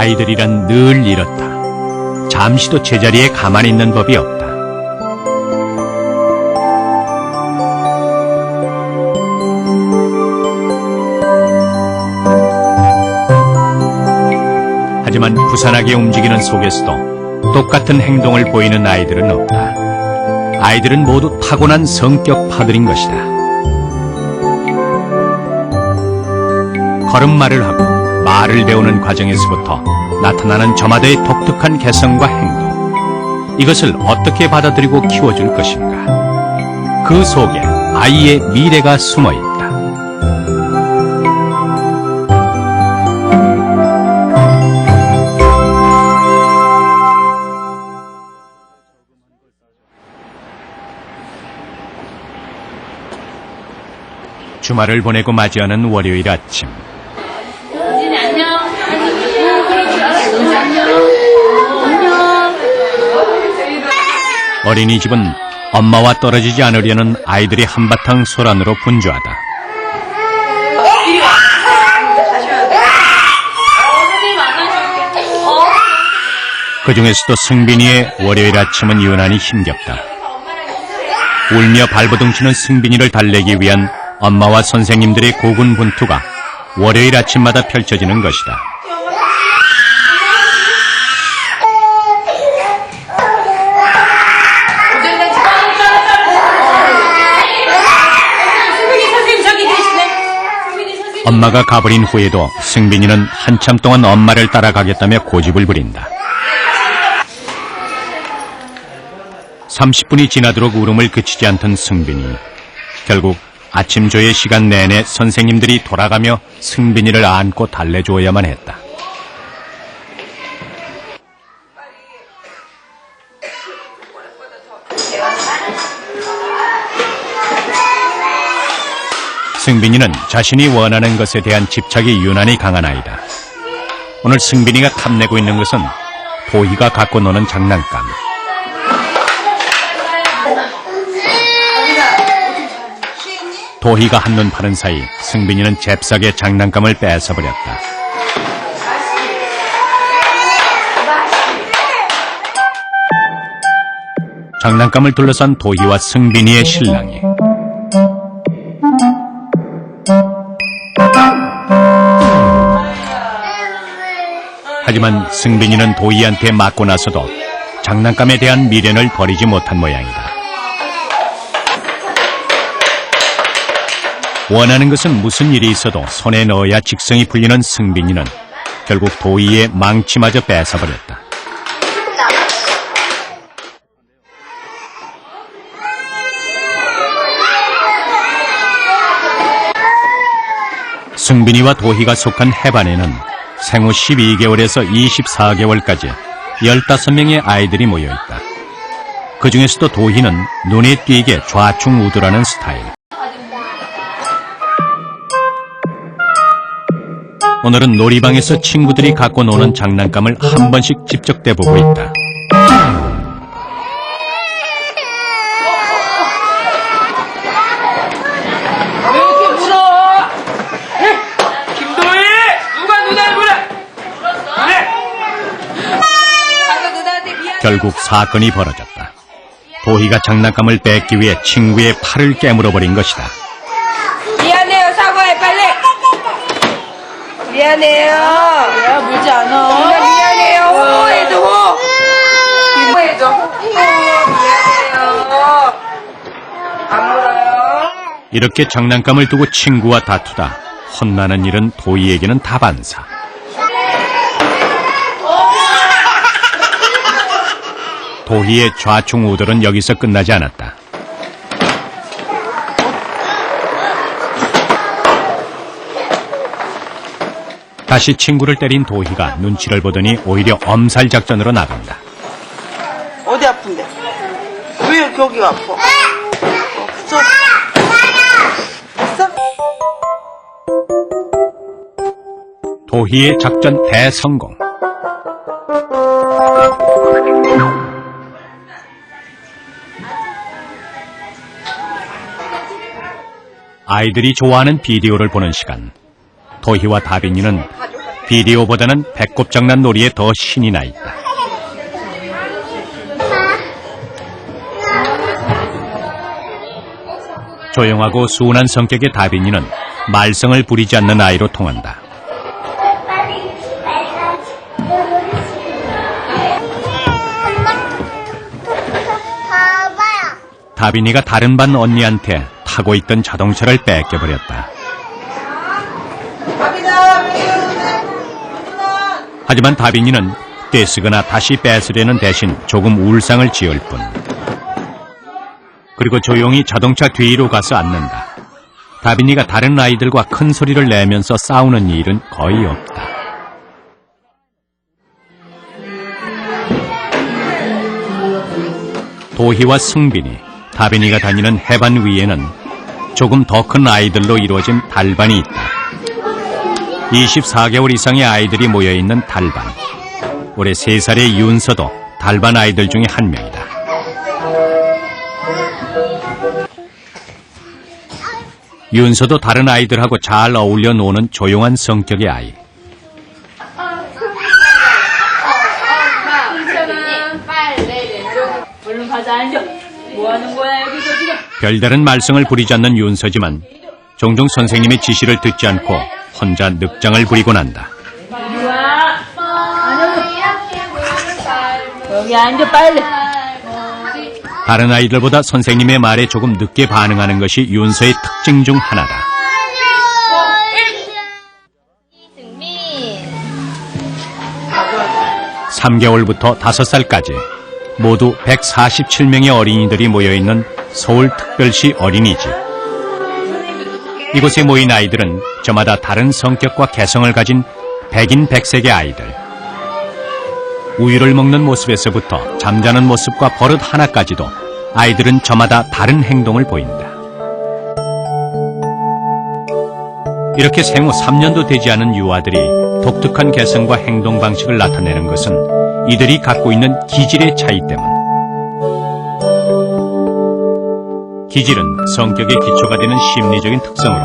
아이들이란 늘 이렇다. 잠시도 제자리에 가만히 있는 법이 없다. 하지만 부산하게 움직이는 속에서도 똑같은 행동을 보이는 아이들은 없다. 아이들은 모두 타고난 성격파들인 것이다. 걸음마를 하고 말을 배우는 과정에서부터 나타나는 저마다의 독특한 개성과 행동, 이것을 어떻게 받아들이고 키워줄 것인가. 그 속에 아이의 미래가 숨어있다. 주말을 보내고 맞이하는 월요일 아침. 어린이집은 엄마와 떨어지지 않으려는 아이들이 한바탕 소란으로 분주하다. 그 중에서도 승빈이의 월요일 아침은 유난히 힘겹다. 울며 발버둥 치는 승빈이를 달래기 위한 엄마와 선생님들의 고군분투가 월요일 아침마다 펼쳐지는 것이다. 엄마가 가버린 후에도 승빈이는 한참 동안 엄마를 따라가겠다며 고집을 부린다. 30분이 지나도록 울음을 그치지 않던 승빈이 결국 아침 조회 시간 내내 선생님들이 돌아가며 승빈이를 안고 달래주어야만 했다. 승빈이는 자신이 원하는 것에 대한 집착이 유난히 강한 아이다. 오늘 승빈이가 탐내고 있는 것은 도희가 갖고 노는 장난감. 도희가 한눈 파는 사이 승빈이는 잽싸게 장난감을 뺏어버렸다. 장난감을 둘러싼 도희와 승빈이의 실랑이. 하지만 승빈이는 도희한테 맞고 나서도 장난감에 대한 미련을 버리지 못한 모양이다. 원하는 것은 무슨 일이 있어도 손에 넣어야 직성이 풀리는 승빈이는 결국 도희의 망치마저 뺏어버렸다. 승빈이와 도희가 속한 해반에는 생후 12개월에서 24개월까지 15명의 아이들이 모여있다. 그 중에서도 도희는 눈에 띄게 좌충우돌하는 스타일. 오늘은 놀이방에서 친구들이 갖고 노는 장난감을 한 번씩 집적대보고 있다. 왜 이렇게 물어? 김도희! 누가 누나를 물어? 결국 사건이 벌어졌다. 도희가 장난감을 뺏기 위해 친구의 팔을 깨물어버린 것이다. 미안해요, 사과해, 빨리! 미안해요. 야, 물지 않아. 정말 미안해요. 호호해줘, 호. 호호해줘. 미안해요. 안 물어요. 이렇게 장난감을 두고 친구와 다투다 혼나는 일은 도희에게는 다반사. 도희의 좌충우돌은 여기서 끝나지 않았다. 다시 친구를 때린 도희가 눈치를 보더니 오히려 엄살 작전으로 나간다. 어디 아픈데? 왜 이렇게 여기가 아파? 그쵸? 됐어? 도희의 작전 대성공. 아이들이 좋아하는 비디오를 보는 시간. 도희와 다빈이는 비디오보다는 배꼽장난 놀이에 더 신이 나 있다. 조용하고 수운한 성격의 다빈이는 말썽을 부리지 않는 아이로 통한다. 다빈이가 다른 반 언니한테 타고 있던 자동차를 뺏겨버렸다. 하지만 다빈이는 떼쓰거나 다시 뺏으려는 대신 조금 울상을 지을 뿐. 그리고 조용히 자동차 뒤로 가서 앉는다. 다빈이가 다른 아이들과 큰 소리를 내면서 싸우는 일은 거의 없다. 도희와 승빈이, 다빈이가 다니는 해반 위에는 조금 더 큰 아이들로 이루어진 달반이 있다. 24개월 이상의 아이들이 모여있는 달반. 올해 3살의 윤서도 달반 아이들 중에 한 명이다. 윤서도 다른 아이들하고 잘 어울려 노는 조용한 성격의 아이. 얼른 가자, 앉아. 뭐 하는 거야, 여기서 지금? 별다른 말썽을 부리지 않는 윤서지만 종종 선생님의 지시를 듣지 않고 혼자 늑장을 부리곤 한다. 이리 와. 여기 앉아, 빨리. 다른 아이들보다 선생님의 말에 조금 늦게 반응하는 것이 윤서의 특징 중 하나다. 3개월부터 5살까지 모두 147명의 어린이들이 모여있는 서울특별시 어린이집. 이곳에 모인 아이들은 저마다 다른 성격과 개성을 가진 백인 백색의 아이들. 우유를 먹는 모습에서부터 잠자는 모습과 버릇 하나까지도 아이들은 저마다 다른 행동을 보인다. 이렇게 생후 3년도 되지 않은 유아들이 독특한 개성과 행동 방식을 나타내는 것은 이들이 갖고 있는 기질의 차이 때문. 기질은 성격의 기초가 되는 심리적인 특성으로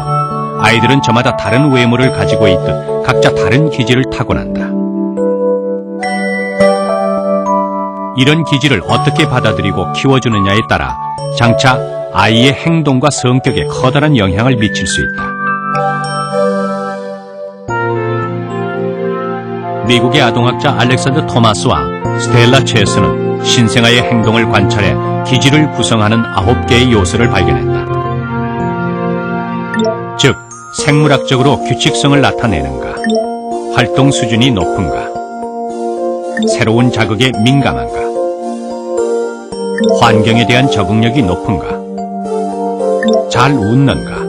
아이들은 저마다 다른 외모를 가지고 있듯 각자 다른 기질을 타고난다. 이런 기질을 어떻게 받아들이고 키워주느냐에 따라 장차 아이의 행동과 성격에 커다란 영향을 미칠 수 있다. 미국의 아동학자 알렉산더 토마스와 스텔라 체스는 신생아의 행동을 관찰해 기질을 구성하는 9개의 요소를 발견했다. 즉, 생물학적으로 규칙성을 나타내는가, 활동 수준이 높은가, 새로운 자극에 민감한가, 환경에 대한 적응력이 높은가, 잘 웃는가,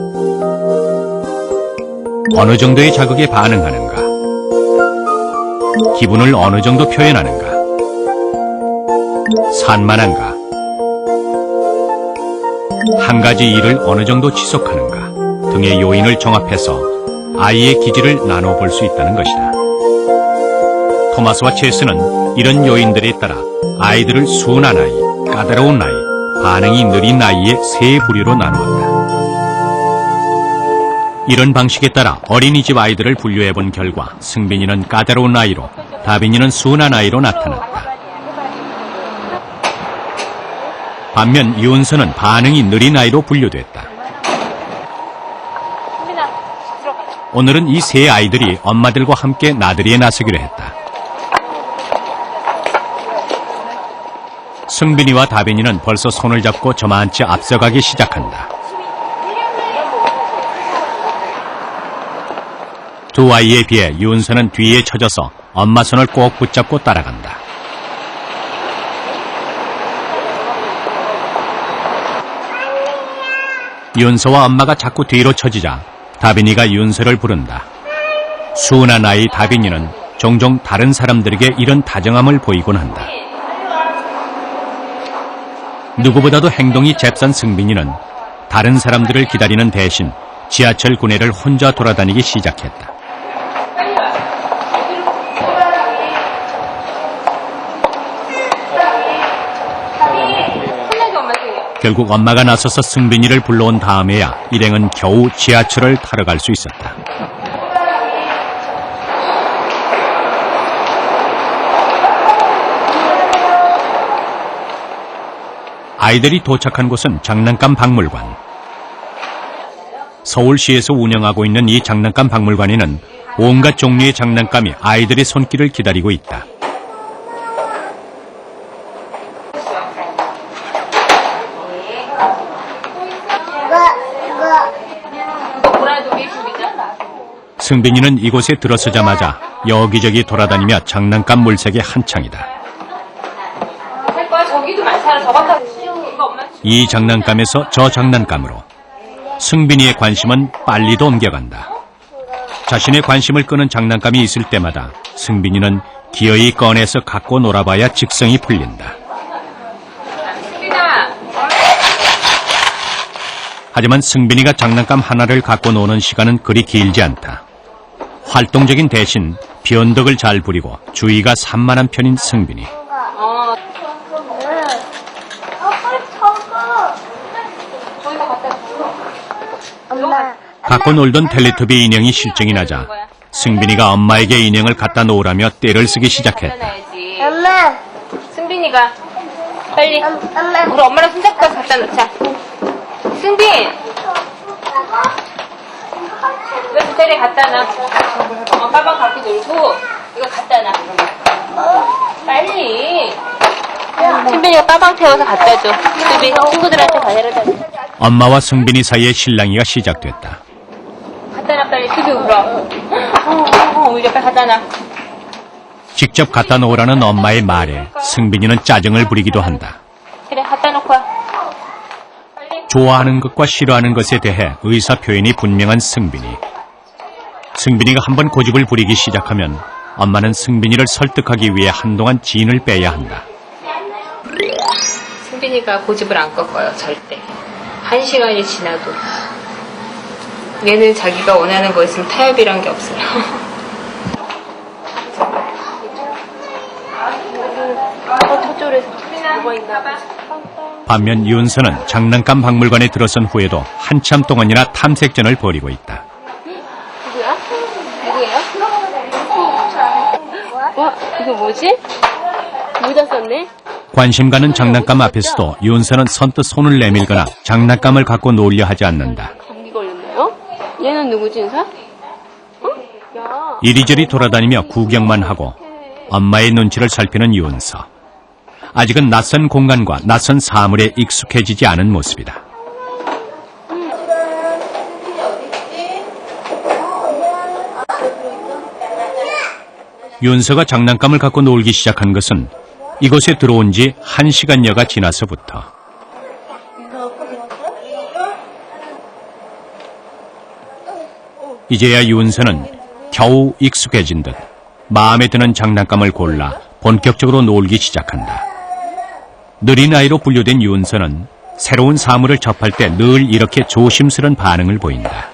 어느 정도의 자극에 반응하는가, 기분을 어느 정도 표현하는가, 산만한가, 한 가지 일을 어느 정도 지속하는가 등의 요인을 종합해서 아이의 기질을 나눠볼 수 있다는 것이다. 토마스와 체스는 이런 요인들에 따라 아이들을 순한 아이, 까다로운 아이, 반응이 느린 아이의 세 부류로 나누었다. 이런 방식에 따라 어린이집 아이들을 분류해본 결과 승빈이는 까다로운 아이로, 다빈이는 순한 아이로 나타났다. 반면 윤서는 반응이 느린 아이로 분류됐다. 오늘은 이 세 아이들이 엄마들과 함께 나들이에 나서기로 했다. 승빈이와 다빈이는 벌써 손을 잡고 저만치 앞서가기 시작한다. 두 아이에 비해 윤서는 뒤에 처져서 엄마 손을 꼭 붙잡고 따라간다. 윤서와 엄마가 자꾸 뒤로 처지자 다빈이가 윤서를 부른다. 순한 아이 다빈이는 종종 다른 사람들에게 이런 다정함을 보이곤 한다. 누구보다도 행동이 잽싼 승빈이는 다른 사람들을 기다리는 대신 지하철 구내를 혼자 돌아다니기 시작했다. 결국 엄마가 나서서 승빈이를 불러온 다음에야 일행은 겨우 지하철을 타러 갈 수 있었다. 아이들이 도착한 곳은 장난감 박물관. 서울시에서 운영하고 있는 이 장난감 박물관에는 온갖 종류의 장난감이 아이들의 손길을 기다리고 있다. 승빈이는 이곳에 들어서자마자 여기저기 돌아다니며 장난감 물색에 한창이다. 이 장난감에서 저 장난감으로 승빈이의 관심은 빨리도 옮겨간다. 자신의 관심을 끄는 장난감이 있을 때마다 승빈이는 기어이 꺼내서 갖고 놀아봐야 직성이 풀린다. 하지만 승빈이가 장난감 하나를 갖고 노는 시간은 그리 길지 않다. 활동적인 대신 변덕을 잘 부리고 주의가 산만한 편인 승빈이. 갖고 놀던 텔레토비 인형이 실증이 나자 승빈이가 엄마에게 인형을 갖다 놓으라며 떼를 쓰기 시작했다. 엄마. 승빈이가 빨리 우리 엄마랑 손잡고 가서 갖다 놓자. 승빈. 이거 두 자리에 갖다 놔. 빠방 갖고 놀고 이거 갖다 놔. 빨리. 승빈이가 빠방 태워서 갖다 줘. 승빈 친구들한테 가져다 줘. 엄마와 승빈이 사이에 실랑이가 시작됐다. 갖다 놔 빨리. 승빈 울어. 우리 옆에 갖다 놔. 직접 갖다 놓으라는 엄마의 말에 승빈이는 짜증을 부리기도 한다. 그래 갖다 놓고 와. 좋아하는 것과 싫어하는 것에 대해 의사표현이 분명한 승빈이. 승빈이가 한번 고집을 부리기 시작하면 엄마는 승빈이를 설득하기 위해 한동안 진을 빼야 한다. 승빈이가 고집을 안 꺾어요, 절대. 1시간이 지나도. 얘는 자기가 원하는 거 있으면 타협이란 게 없어요. 반면 윤서는 장난감 박물관에 들어선 후에도 한참 동안이나 탐색전을 벌이고 있다. 누구야? 누구예요? 이거 뭐지? 모자 썼네? 관심 가는 장난감 앞에서도 윤서는 선뜻 손을 내밀거나 장난감을 갖고 놀려 하지 않는다. 감기 걸렸나요? 얘는 누구지, 인사? 어? 야. 이리저리 돌아다니며 구경만 하고 엄마의 눈치를 살피는 윤서. 아직은 낯선 공간과 낯선 사물에 익숙해지지 않은 모습이다. 윤서가 장난감을 갖고 놀기 시작한 것은 이곳에 들어온 지 1시간여가 지나서부터. 이제야 윤서는 겨우 익숙해진 듯 마음에 드는 장난감을 골라 본격적으로 놀기 시작한다. 느린 아이로 분류된 윤서는 새로운 사물을 접할 때 늘 이렇게 조심스런 반응을 보인다.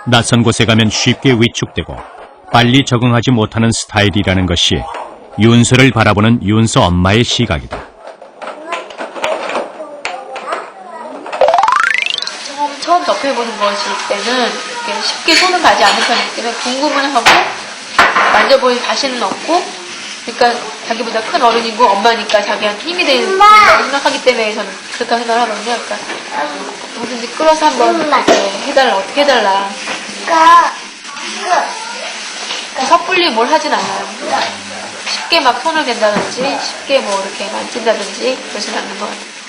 낯선 곳에 가면 쉽게 위축되고 빨리 적응하지 못하는 스타일이라는 것이 윤서를 바라보는 윤서 엄마의 시각이다. 처음 접해보는 것일 때는 이렇게 쉽게 손을 가지 않는 편이기 때문에 궁금은 하고 만져보니 자신은 없고, 그러니까 자기보다 큰 어른이고 엄마니까 자기한테 힘이 된다고 생각하기 때문에 저는 그렇다고 생각을 하거든요. 그러니까 누구든지 끌어서 한번 이렇게 해달라, 어떻게 해달라. 섣불리 뭘 하진 않아요. 쉽게 막 손을 댄다든지 쉽게 뭐 이렇게 만진다든지 그러진 않는 것 같아요.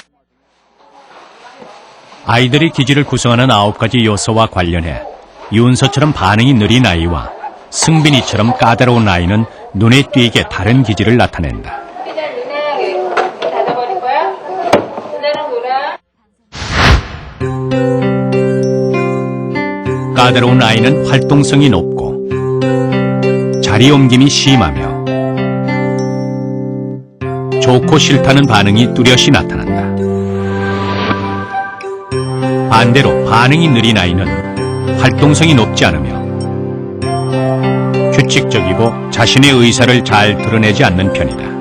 아이들의 기질을 구성하는 9가지 요소와 관련해 윤서처럼 반응이 느린 아이와 승빈이처럼 까다로운 아이는 눈에 띄게 다른 기질을 나타낸다. 일단 누나 닫아버릴 거야? 누나랑 놀아. 까다로운 아이는 활동성이 높고 자리 옮김이 심하며 좋고 싫다는 반응이 뚜렷이 나타난다. 반대로 반응이 느린 아이는 활동성이 높지 않으며 규칙적이고 자신의 의사를 잘 드러내지 않는 편이다.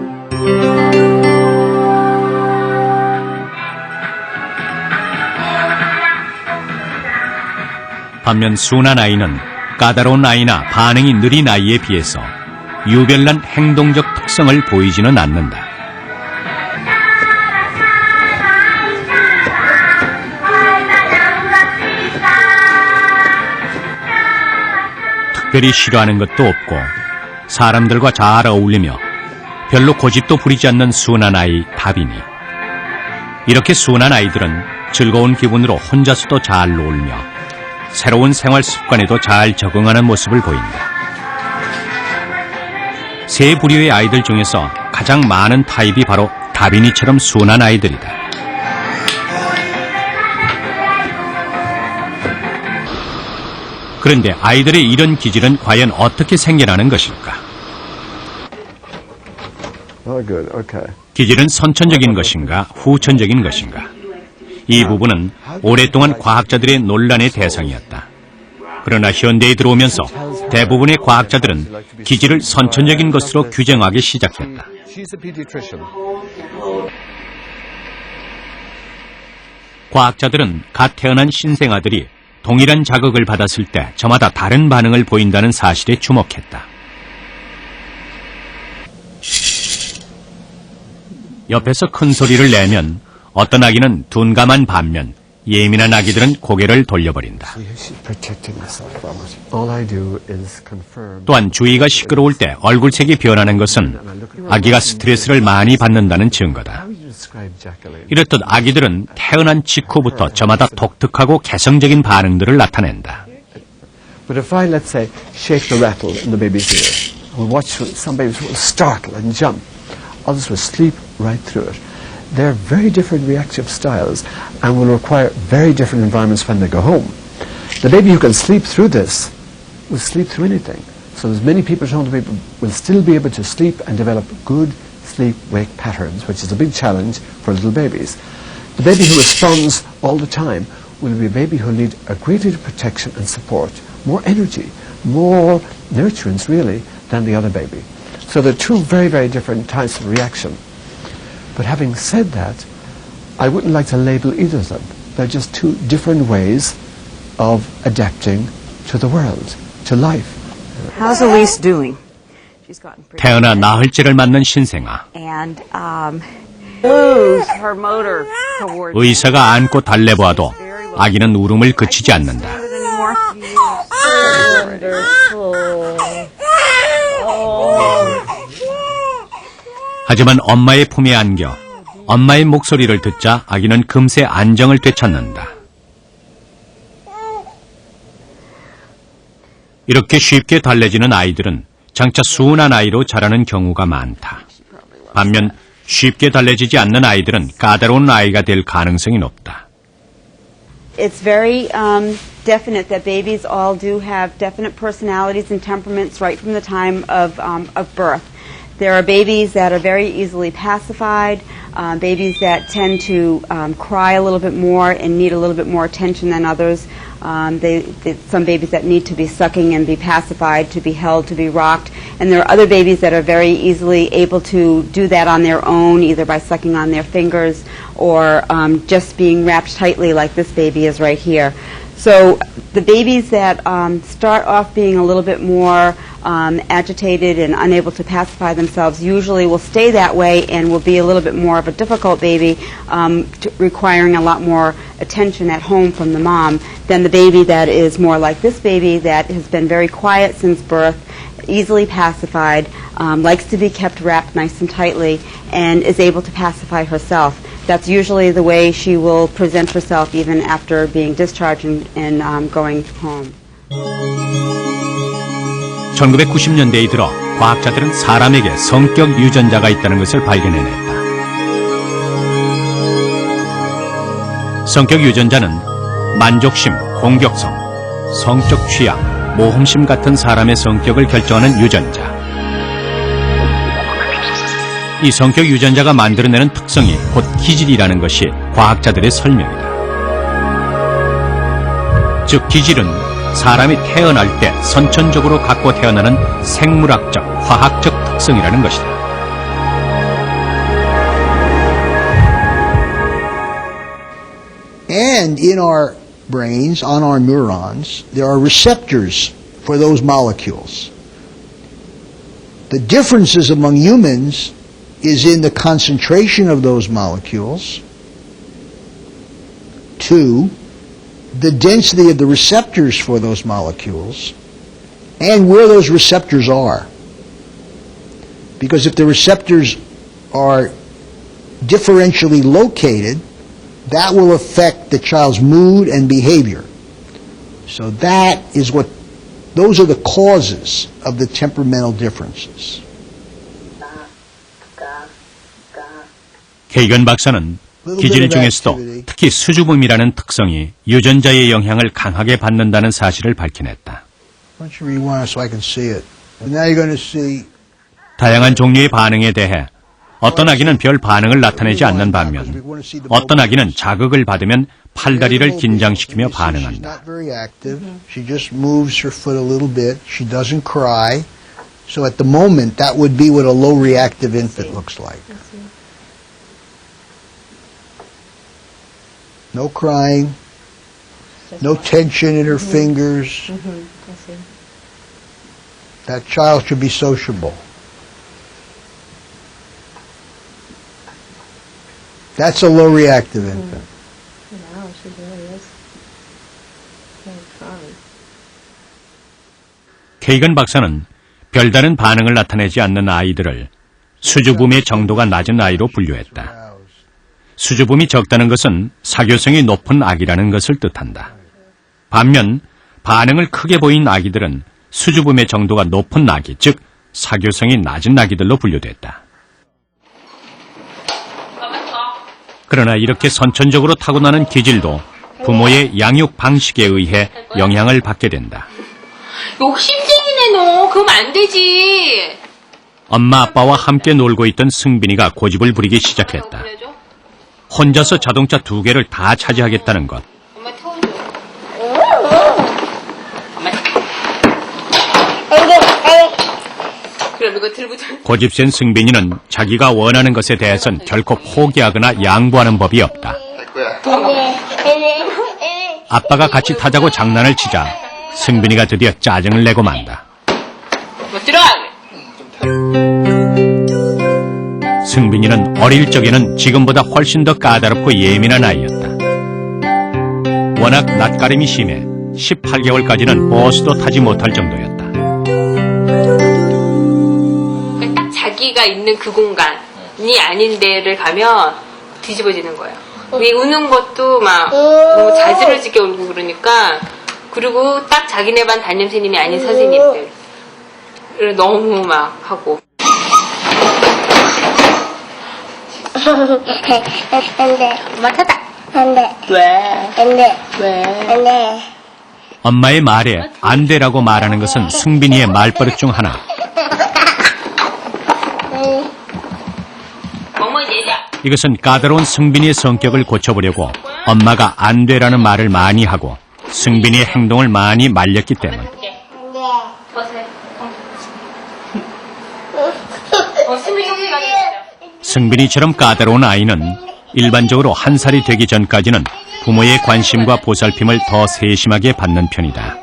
반면 순한 아이는 까다로운 아이나 반응이 느린 아이에 비해서 유별난 행동적 특성을 보이지는 않는다. 특별히 싫어하는 것도 없고 사람들과 잘 어울리며 별로 고집도 부리지 않는 순한 아이 다빈이. 이렇게 순한 아이들은 즐거운 기분으로 혼자서도 잘 놀며 새로운 생활 습관에도 잘 적응하는 모습을 보인다. 세 부류의 아이들 중에서 가장 많은 타입이 바로 다빈이처럼 순한 아이들이다. 그런데 아이들의 이런 기질은 과연 어떻게 생겨나는 것일까? Oh, good. Okay. 기질은 선천적인 것인가 후천적인 것인가? 이 부분은 오랫동안 과학자들의 논란의 대상이었다. 그러나 현대에 들어오면서 대부분의 과학자들은 기질을 선천적인 것으로 규정하기 시작했다. She's a pediatrician. 과학자들은 갓 태어난 신생아들이 동일한 자극을 받았을 때 저마다 다른 반응을 보인다는 사실에 주목했다. 옆에서 큰 소리를 내면 어떤 아기는 둔감한 반면 예민한 아기들은 고개를 돌려버린다. She's protecting herself from it. All I do is confirm. 또한 주위가 시끄러울 때 얼굴색이 변하는 것은 아기가 스트레스를 많이 받는다는 증거다. How would you describe Jacqueline? 이렇듯 아기들은 태어난 직후부터 저마다 독특하고 개성적인 반응들을 나타낸다. But if I, let's say, shake the rattle in the baby's ear, we'll watch some babies will startle and jump. Others will sleep right through it. They're very different reactive styles and will require very different environments when they go home. The baby who can sleep through this will sleep through anything. So there's many people at home that will still be able to sleep and develop good sleep-wake patterns, which is a big challenge for little babies. The baby who responds all the time will be a baby who will need a great deal of protection and support, more energy, more nurturance really than the other baby. So they're two very, very different types of reaction. But having said that, I wouldn't like to label either of them. They're just two different ways of adapting to the world, to life. How's Elise doing? She's gotten pretty 태어나 나흘째를 맞는 신생아. and lose her motor coordination 의사가 안고 달래보아도 아기는 울음을 그치지 않는다. anymore. 하지만 엄마의 품에 안겨 엄마의 목소리를 듣자 아기는 금세 안정을 되찾는다. 이렇게 쉽게 달래지는 아이들은 장차 순한 아이로 자라는 경우가 많다. 반면 쉽게 달래지지 않는 아이들은 까다로운 아이가 될 가능성이 높다. It's very definite that babies all do have definite personalities and temperaments right from the time of birth. There are babies that are very easily pacified, babies that tend to cry a little bit more and need a little bit more attention than others. Some babies that need to be sucking and be pacified, to be held, to be rocked. And there are other babies that are very easily able to do that on their own, either by sucking on their fingers or just being wrapped tightly like this baby is right here. So the babies that start off being a little bit more agitated and unable to pacify themselves usually will stay that way and will be a little bit more of a difficult baby, requiring a lot more attention at home from the mom than the baby that is more like this baby that has been very quiet since birth, easily pacified, likes to be kept wrapped nice and tightly, and is able to pacify herself. That's usually the way she will present herself even after being discharged and going home. 1990년대에 들어 과학자들은 사람에게 성격 유전자가 있다는 것을 발견해냈다. 성격 유전자는 만족심, 공격성, 성적 취향, 모험심 같은 사람의 성격을 결정하는 유전자. 이 성격 유전자가 만들어내는 특성이 곧 기질이라는 것이 과학자들의 설명이다. 즉 기질은 사람이 태어날 때 선천적으로 갖고 태어나는 생물학적, 화학적 특성이라는 것이다. And in our brains, on our neurons, there are receptors for those molecules. The differences among humans is in the concentration of those molecules. 2, the density of the receptors for those molecules, and where those receptors are. Because if the receptors are differentially located, that will affect the child's mood and behavior. So those are the causes of the temperamental differences. 케이건 박사는 기질 중에서도 특히 수줍음이라는 특성이 유전자의 영향을 강하게 받는다는 사실을 밝혀냈다. Why don't you rewind so I can see it? And now you're going to see 다양한 종류의 반응에 대해 어떤 아기는 별 반응을 나타내지 않는 반면 어떤 아기는 자극을 받으면 팔다리를 긴장시키며 반응한다. She's not very active. She just moves her foot a little bit. She doesn't cry. So at the moment, that would be what a low reactive infant looks like. No crying. No tension in her fingers. That child should be sociable. That's a low reactive infant. No, she really is. 케이건 박사는 별다른 반응을 나타내지 않는 아이들을 수줍음의 정도가 낮은 아이로 분류했다. 수줍음이 적다는 것은 사교성이 높은 아기라는 것을 뜻한다. 반면 반응을 크게 보인 아기들은 수줍음의 정도가 높은 아기, 즉 사교성이 낮은 아기들로 분류됐다. 그러나 이렇게 선천적으로 타고나는 기질도 부모의 양육 방식에 의해 영향을 받게 된다. 욕심쟁이네 너. 그럼 안 되지. 엄마 아빠와 함께 놀고 있던 승빈이가 고집을 부리기 시작했다. 혼자서 자동차 2개를 다 차지하겠다는 것. 엄마 태워줘. 엄마. 그럼 이거 들고 자. 고집센 승빈이는 자기가 원하는 것에 대해선 결코 포기하거나 양보하는 법이 없다. 아빠가 같이 타자고 장난을 치자 승빈이가 드디어 짜증을 내고 만다. 뭐 들어가. 승빈이는 어릴 적에는 지금보다 훨씬 더 까다롭고 예민한 아이였다. 워낙 낯가림이 심해 18개월까지는 버스도 타지 못할 정도였다. 딱 자기가 있는 그 공간이 아닌 데를 가면 뒤집어지는 거예요. 왜 우는 것도 막 너무 자지러지게 울고 그러니까. 그리고 딱 자기네 반 담임선생님이 아닌 선생님들 너무 막 하고. 안 돼. 엄마 타다. 안 돼. 왜? 안 돼. 왜? 안 돼. 엄마의 말에 안 되라고 말하는 것은 승빈이의 말버릇 중 하나. 멍멍이 내자. 이것은 까다로운 승빈이의 성격을 고쳐보려고 엄마가 안 되라는 말을 많이 하고 승빈이의 행동을 많이 말렸기 때문. 안 돼. 벗으래. 승빈이 형님 맞았어요. 승빈이처럼 까다로운 아이는 일반적으로 1살이 되기 전까지는 부모의 관심과 보살핌을 더 세심하게 받는 편이다.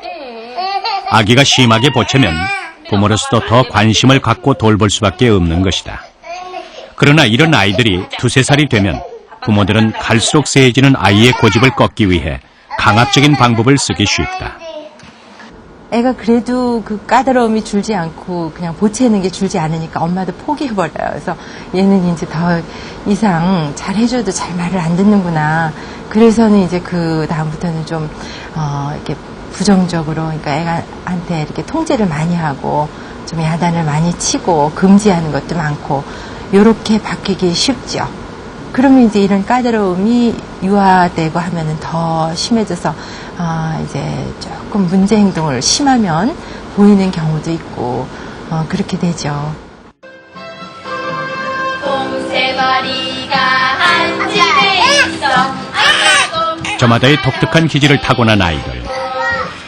아기가 심하게 보채면 부모로서도 더 관심을 갖고 돌볼 수밖에 없는 것이다. 그러나 이런 아이들이 2~3살이 되면 부모들은 갈수록 세해지는 아이의 고집을 꺾기 위해 강압적인 방법을 쓰기 쉽다. 애가 그래도 그 까다로움이 줄지 않고 그냥 보채는 게 줄지 않으니까 엄마도 포기해버려요. 그래서 얘는 이제 더 이상 잘 해줘도 잘 말을 안 듣는구나. 그래서는 이제 그 다음부터는 좀 이렇게 부정적으로, 그러니까 애한테 이렇게 통제를 많이 하고 좀 야단을 많이 치고 금지하는 것도 많고 요렇게 바뀌기 쉽죠. 그러면 이제 이런 까다로움이 유화되고 하면은 더 심해져서 이제 조금 문제 행동을 심하면 보이는 경우도 있고 그렇게 되죠. 곰새머리가 한 집에 있어. 저마다의 독특한 기질을 타고난 아이들.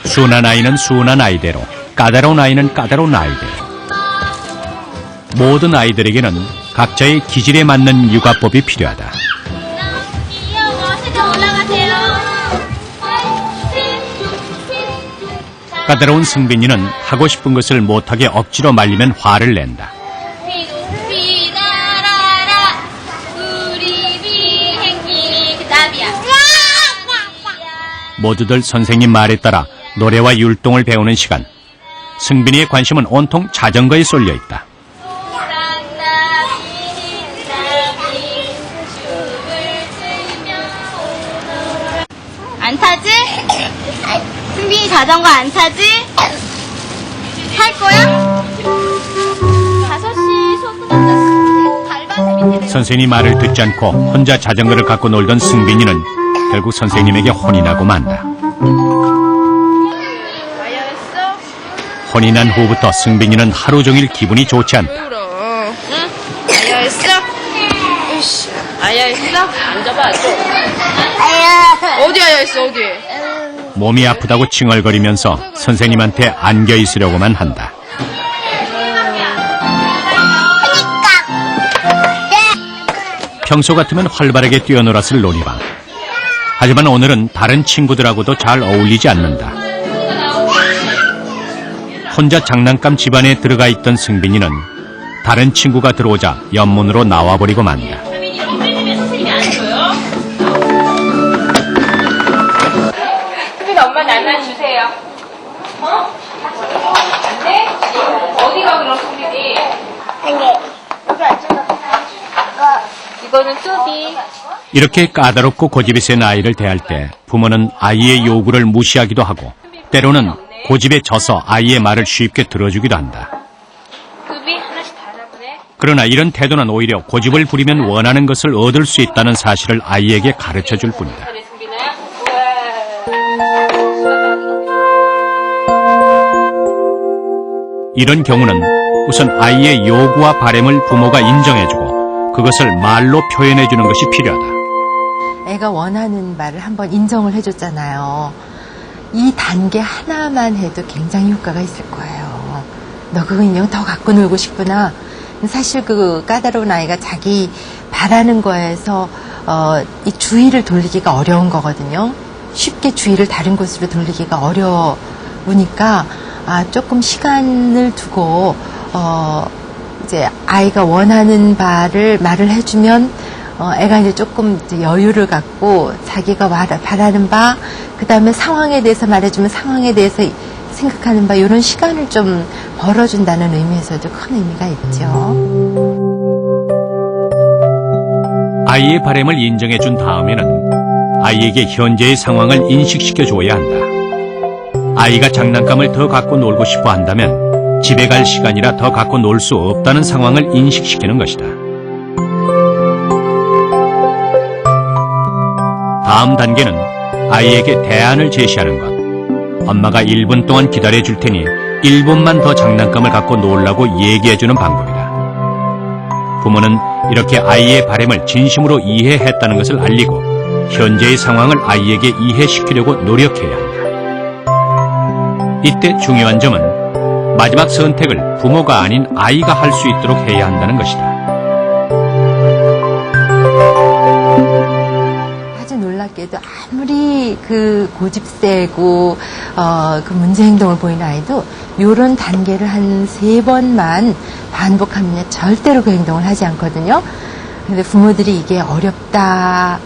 순한 아이는 순한 아이대로, 까다로운 아이는 까다로운 아이대로. 모든 아이들에게는 각자의 기질에 맞는 육아법이 필요하다. 까다로운 승빈이는 하고 싶은 것을 못하게 억지로 말리면 화를 낸다. 높이 날아라 우리 비행기 그답이야. 모두들 선생님 말에 따라 노래와 율동을 배우는 시간. 승빈이의 관심은 온통 자전거에 쏠려 있다. 안 타지? 승빈이 자전거 안 타지? 탈 거야? 5시 수업 끝났다. 밟아서 밑에 선생님 말을 듣지 않고 혼자 자전거를 갖고 놀던 승빈이는 결국 선생님에게 혼이 나고 만다. 혼이 난 후부터 승빈이는 하루 종일 기분이 좋지 않다. 아야 했어? 앉아봐 좀. 어디 아야 했어 어디? 몸이 아프다고 칭얼거리면서 선생님한테 안겨 있으려고만 한다. 평소 같으면 활발하게 뛰어놀았을 놀이방. 하지만 오늘은 다른 친구들하고도 잘 어울리지 않는다. 혼자 장난감 집안에 들어가 있던 승빈이는 다른 친구가 들어오자 옆문으로 나와버리고 만다. 승빈아 엄마 난난 주세요. 어? 안 돼? 어디가 그럼 승빈이? 이거는 뚜비. 이렇게 까다롭고 고집이 센 아이를 대할 때 부모는 아이의 요구를 무시하기도 하고 때로는 고집에 져서 아이의 말을 쉽게 들어주기도 한다. 뚜비 하나씩 다 잡으네. 그러나 이런 태도는 오히려 고집을 부리면 원하는 것을 얻을 수 있다는 사실을 아이에게 가르쳐줄 뿐이다. 그래 승빈아. 이런 경우는 우선 아이의 요구와 바램을 부모가 인정해주고 그것을 말로 표현해주는 것이 필요하다. 애가 원하는 말을 한번 인정을 해줬잖아요. 이 단계 하나만 해도 굉장히 효과가 있을 거예요. 너 그거 인형 더 갖고 놀고 싶구나. 사실 그 까다로운 아이가 자기 바라는 거에서 이 주의를 돌리기가 어려운 거거든요. 쉽게 주의를 다른 곳으로 돌리기가 어려우니까 조금 시간을 두고 이제 아이가 원하는 말을 해주면 애가 이제 조금 이제 여유를 갖고 자기가 바라는 바, 그 다음에 상황에 대해서 말해주면 상황에 대해서 생각하는 바, 이런 시간을 좀 벌어준다는 의미에서도 큰 의미가 있죠. 아이의 바램을 인정해준 다음에는 아이에게 현재의 상황을 인식시켜 줘야 한다. 아이가 장난감을 더 갖고 놀고 싶어 한다면 집에 갈 시간이라 더 갖고 놀 수 없다는 상황을 인식시키는 것이다. 다음 단계는 아이에게 대안을 제시하는 것. 엄마가 1분 동안 기다려줄 테니 1분만 더 장난감을 갖고 놀라고 얘기해주는 방법이다. 부모는 이렇게 아이의 바램을 진심으로 이해했다는 것을 알리고 현재의 상황을 아이에게 이해시키려고 노력해야 한다. 이때 중요한 점은 마지막 선택을 부모가 아닌 아이가 할 수 있도록 해야 한다는 것이다. 아주 놀랍게도 아무리 그 고집세고 그 문제 행동을 보이는 아이도 이런 단계를 한 3번만 반복하면 절대로 그 행동을 하지 않거든요. 근데 부모들이 이게 어렵다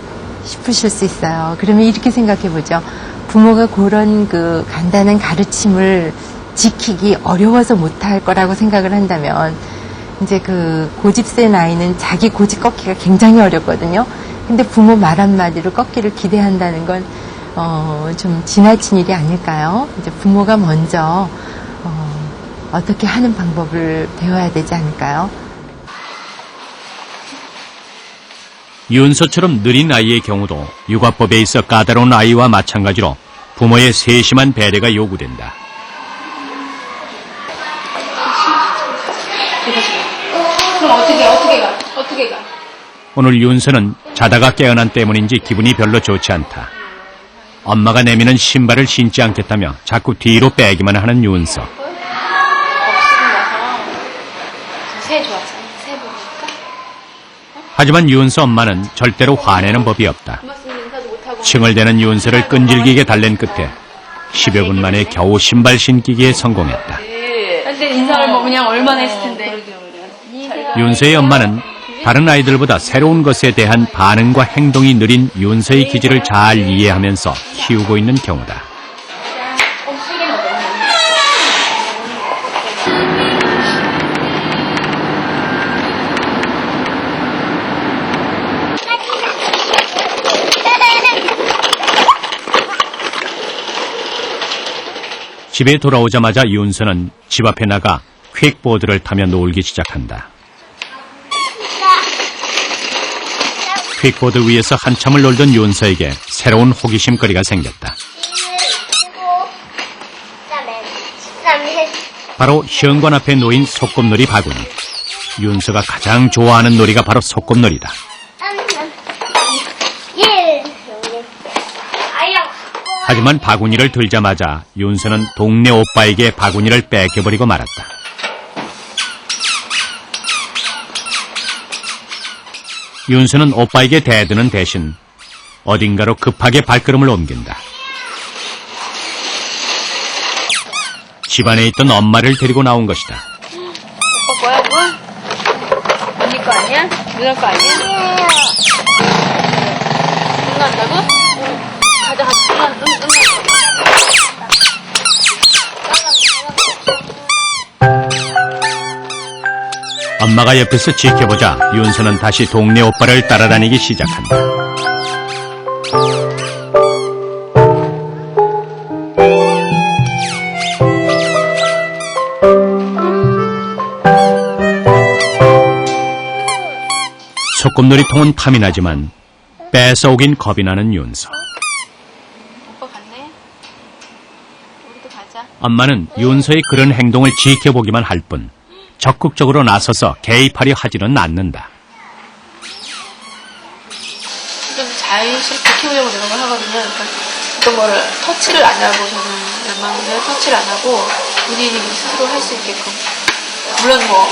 싶으실 수 있어요. 그러면 이렇게 생각해 보죠. 부모가 그런 그 간단한 가르침을 지키기 어려워서 못할 거라고 생각을 한다면 이제 그 고집센 아이는 자기 고집 꺾기가 굉장히 어렵거든요. 근데 부모 말 한마디로 꺾기를 기대한다는 건 좀 지나친 일이 아닐까요? 이제 부모가 먼저 어떻게 하는 방법을 배워야 되지 않을까요? 윤서처럼 느린 아이의 경우도 육아법에 있어 까다로운 아이와 마찬가지로 부모의 세심한 배려가 요구된다. 그럼 어떻게 가? 오늘 윤서는 자다가 깨어난 때문인지 기분이 별로 좋지 않다. 엄마가 내미는 신발을 신지 않겠다며 자꾸 뒤로 빼기만 하는 윤서. 새 좋아서 새 보니까. 하지만 윤서 엄마는 절대로 화내는 법이 없다. 고맙습니다 인사도 못하고. 칭얼대는 윤서를 끈질기게 달랜 끝에 10여 분 만에 겨우 신발 신기기에 성공했다. 근데 인사를 뭐 그냥 얼마나 했을 텐데. 윤서의 엄마는 다른 아이들보다 새로운 것에 대한 반응과 행동이 느린 윤서의 기질을 잘 이해하면서 키우고 있는 경우다. 집에 돌아오자마자 윤서는 집 앞에 나가 퀵보드를 타며 놀기 시작한다. 퀵보드 위에서 한참을 놀던 윤서에게 새로운 호기심거리가 생겼다. 바로 현관 앞에 놓인 소꿉놀이 바구니. 윤서가 가장 좋아하는 놀이가 바로 소꿉놀이다. 하지만 바구니를 들자마자 윤서는 동네 오빠에게 바구니를 뺏겨버리고 말았다. 윤서는 오빠에게 대드는 대신 어딘가로 급하게 발걸음을 옮긴다. 집안에 있던 엄마를 데리고 나온 것이다. 오빠 거야, 그거? 언니 거 아니야? 누나 거 아니야? 누나 한다고? 가자, 가자. 엄마가 옆에서 지켜보자 윤서는 다시 동네 오빠를 따라다니기 시작한다. 소꿉놀이통은 탐이 나지만 뺏어오긴 겁이 나는 윤서. 오빠 갔네? 우리도 가자. 엄마는 윤서의 그런 행동을 지켜보기만 할 뿐 적극적으로 나서서 개입하려 하지는 않는다. 좀 자연스럽게 키우려고 노력을 하거든요. 그러니까 어떤 거를 터치를 안 하고 저는 웬만하면 터치를 안 하고 본인이 스스로 할 수 있게끔. 물론 뭐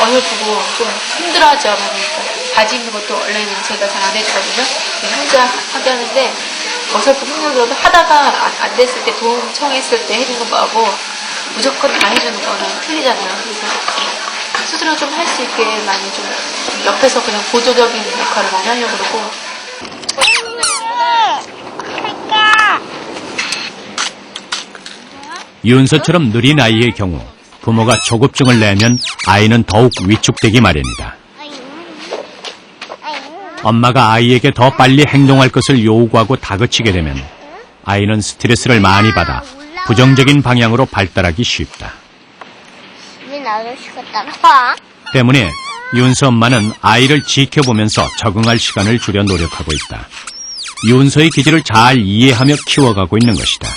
어느 주고 좀 힘들어하죠. 그러니까 바지 입는 것도 원래는 제가 잘 안 해주거든요. 그냥 혼자 하게 하는데 어설프 힘들어도 하다가 안 됐을 때 도움 청했을 때 해주는 거하고 무조건 다 해주는 거는 틀리잖아요. 그래서 스스로 좀 할 수 있게 많이 좀 옆에서 그냥 보조적인 역할을 많이 하려고 그러고. 윤서처럼 느린 아이의 경우 부모가 조급증을 내면 아이는 더욱 위축되기 마련이다. 엄마가 아이에게 더 빨리 행동할 것을 요구하고 다그치게 되면 아이는 스트레스를 많이 받아 부정적인 방향으로 발달하기 쉽다. 때문에 윤서 엄마는 아이를 지켜보면서 적응할 시간을 주려 노력하고 있다. 윤서의 기질을 잘 이해하며 키워가고 있는 것이다.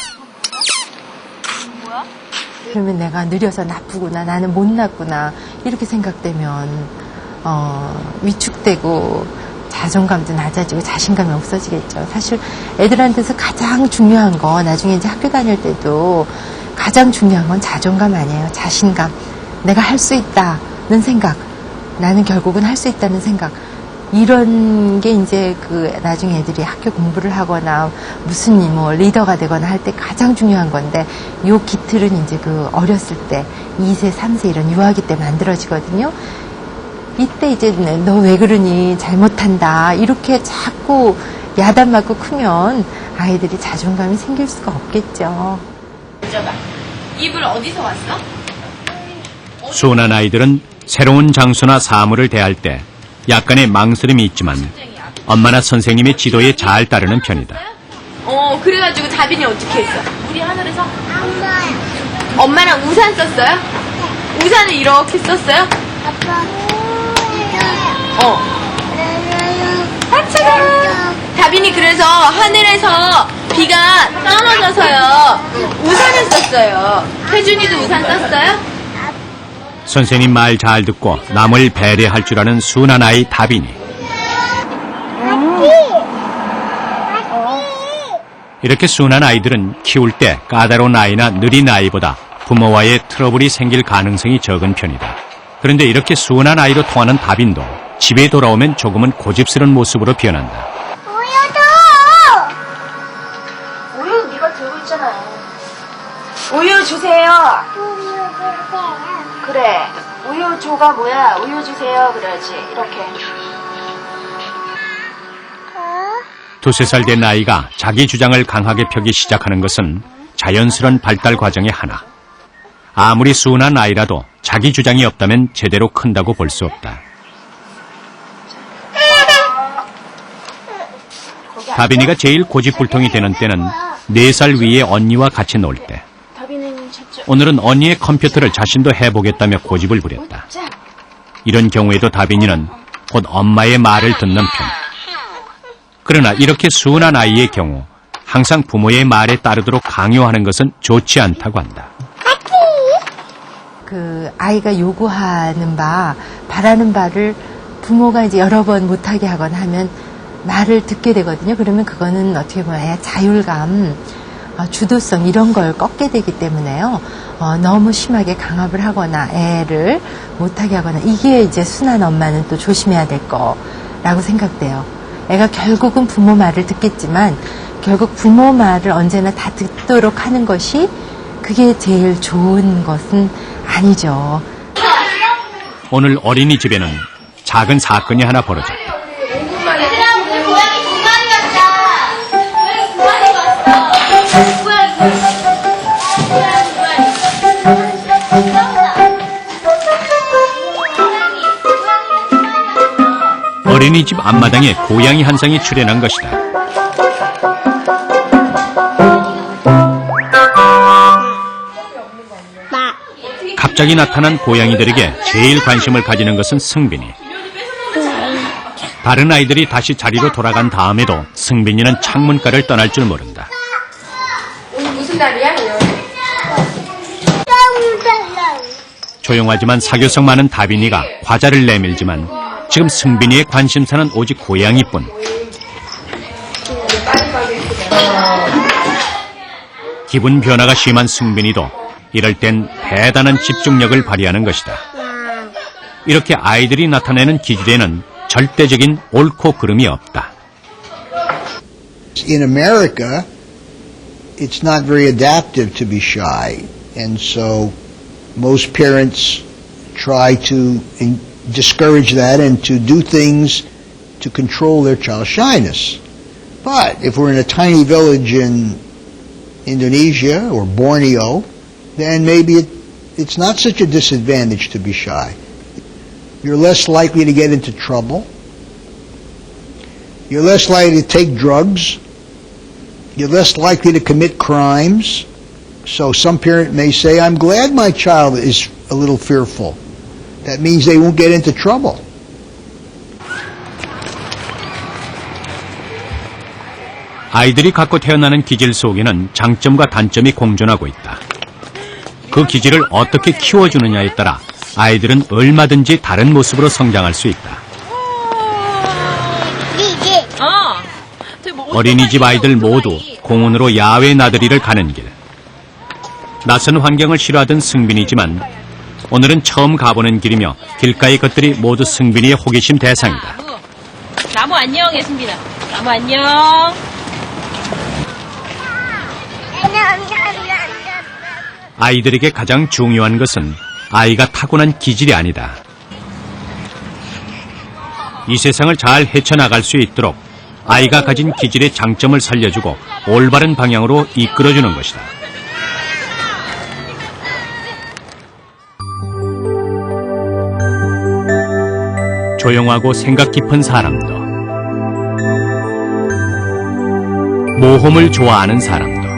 그러면 내가 느려서 나쁘구나, 나는 못났구나 이렇게 생각되면 위축되고 자존감도 낮아지고 자신감이 없어지겠죠. 사실 애들한테서 가장 중요한 건 나중에 이제 학교 다닐 때도 가장 중요한 건 자존감 아니에요. 자신감. 내가 할 수 있다는 생각. 나는 결국은 할 수 있다는 생각. 이런 게 이제 그 나중에 애들이 학교 공부를 하거나 무슨 뭐 리더가 되거나 할 때 가장 중요한 건데 요 기틀은 이제 그 어렸을 때 2세, 3세 이런 유아기 때 만들어지거든요. 이때 이제 너 왜 그러니 잘못한다 이렇게 자꾸 야단 맞고 크면 아이들이 자존감이 생길 수가 없겠죠. 입을 어디서 왔어? 순한 아이들은 새로운 장소나 사물을 대할 때 약간의 망설임이 있지만 엄마나 선생님의 지도에 잘 따르는 편이다. 그래가지고 다빈이 어떻게 했어? 우리 하늘에서? 엄마랑 우산 썼어요? 우산을 이렇게 썼어요? 하차가 다빈이 그래서 하늘에서 비가 떨어져서요 우산을 썼어요. 혜준이도 우산 썼어요? 선생님 말 잘 듣고 남을 배려할 줄 아는 순한 아이 다빈이. 이렇게 순한 아이들은 키울 때 까다로운 아이나 느린 아이보다 부모와의 트러블이 생길 가능성이 적은 편이다. 그런데 이렇게 순한 아이로 통하는 다빈도 집에 돌아오면 조금은 고집스러운 모습으로 변한다. 오유도 네가 들고 있잖아요. 우유 주세요. 그래. 우유 줘가 뭐야? 우유 주세요. 그래야지. 이렇게. 2~3살 된 아이가 자기 주장을 강하게 펴기 시작하는 것은 자연스러운 발달 과정의 하나. 아무리 순한 아이라도 자기 주장이 없다면 제대로 큰다고 볼 수 없다. 다빈이가 제일 고집불통이 되는 때는 4살 위의 언니와 같이 놀 때. 오늘은 언니의 컴퓨터를 자신도 해보겠다며 고집을 부렸다. 이런 경우에도 다빈이는 곧 엄마의 말을 듣는 편. 그러나 이렇게 순한 아이의 경우 항상 부모의 말에 따르도록 강요하는 것은 좋지 않다고 한다. 그 아이가 요구하는 바, 바라는 바를 부모가 이제 여러 번 못하게 하거나 하면 말을 듣게 되거든요. 그러면 그거는 어떻게 보면 애의 자율감, 주도성 이런 걸 꺾게 되기 때문에요. 너무 심하게 강압을 하거나 애를 못하게 하거나 이게 이제 순한 엄마는 또 조심해야 될 거라고 생각돼요. 애가 결국은 부모 말을 듣겠지만 결국 부모 말을 언제나 다 듣도록 하는 것이 그게 제일 좋은 것은 아니죠. 오늘 어린이집에는 작은 사건이 하나 벌어졌다. 얘들아, 오늘 고양이 2마리 왔다. 고양이 2마리 왔어. 어린이집 앞마당에 고양이 한 쌍이 출현한 것이다. 갑자기 나타난 고양이들에게 제일 관심을 가지는 것은 승빈이. 다른 아이들이 다시 자리로 돌아간 다음에도 승빈이는 창문가를 떠날 줄 모른다. 오늘 무슨 날이야? 조용하지만 사교성 많은 다빈이가 과자를 내밀지만 지금 승빈이의 관심사는 오직 고양이뿐. 기분 변화가 심한 승빈이도 이럴 땐 대단한 집중력을 발휘하는 것이다. 이렇게 아이들이 나타내는 기질에는 절대적인 옳고 그름이 없다. In America, it's not very adaptive to be shy, and so most parents try to discourage that and to do things to control their child's shyness. But if we're in a tiny village in Indonesia or Borneo, then maybe it's not such a disadvantage to be shy. You're less likely to get into trouble. You're less likely to take drugs. You're less likely to commit crimes. So some parent may say, I'm glad my child is a little fearful. That means they won't get into trouble. 아이들이 갖고 태어나는 기질 속에는 장점과 단점이 공존하고 있다. 그 기질을 어떻게 키워주느냐에 따라 아이들은 얼마든지 다른 모습으로 성장할 수 있다. 어린이집 아이들 모두 공원으로 야외 나들이를 가는 길. 낯선 환경을 싫어하던 승빈이지만 오늘은 처음 가보는 길이며 길가의 것들이 모두 승빈이의 호기심 대상이다. 나무 안녕, 예승빈아. 나무 안녕. 아이들에게 가장 중요한 것은 아이가 타고난 기질이 아니다. 이 세상을 잘 헤쳐나갈 수 있도록 아이가 가진 기질의 장점을 살려주고 올바른 방향으로 이끌어주는 것이다. 조용하고 생각 깊은 사람도, 모험을 좋아하는 사람도,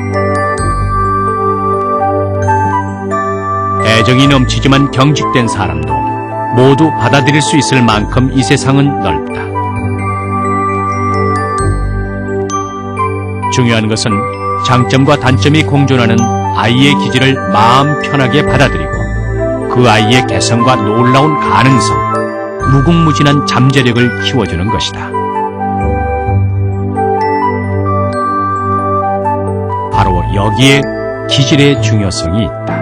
애정이 넘치지만 경직된 사람도 모두 받아들일 수 있을 만큼 이 세상은 넓다. 중요한 것은 장점과 단점이 공존하는 아이의 기질을 마음 편하게 받아들이고 그 아이의 개성과 놀라운 가능성, 무궁무진한 잠재력을 키워주는 것이다. 바로 여기에 기질의 중요성이 있다.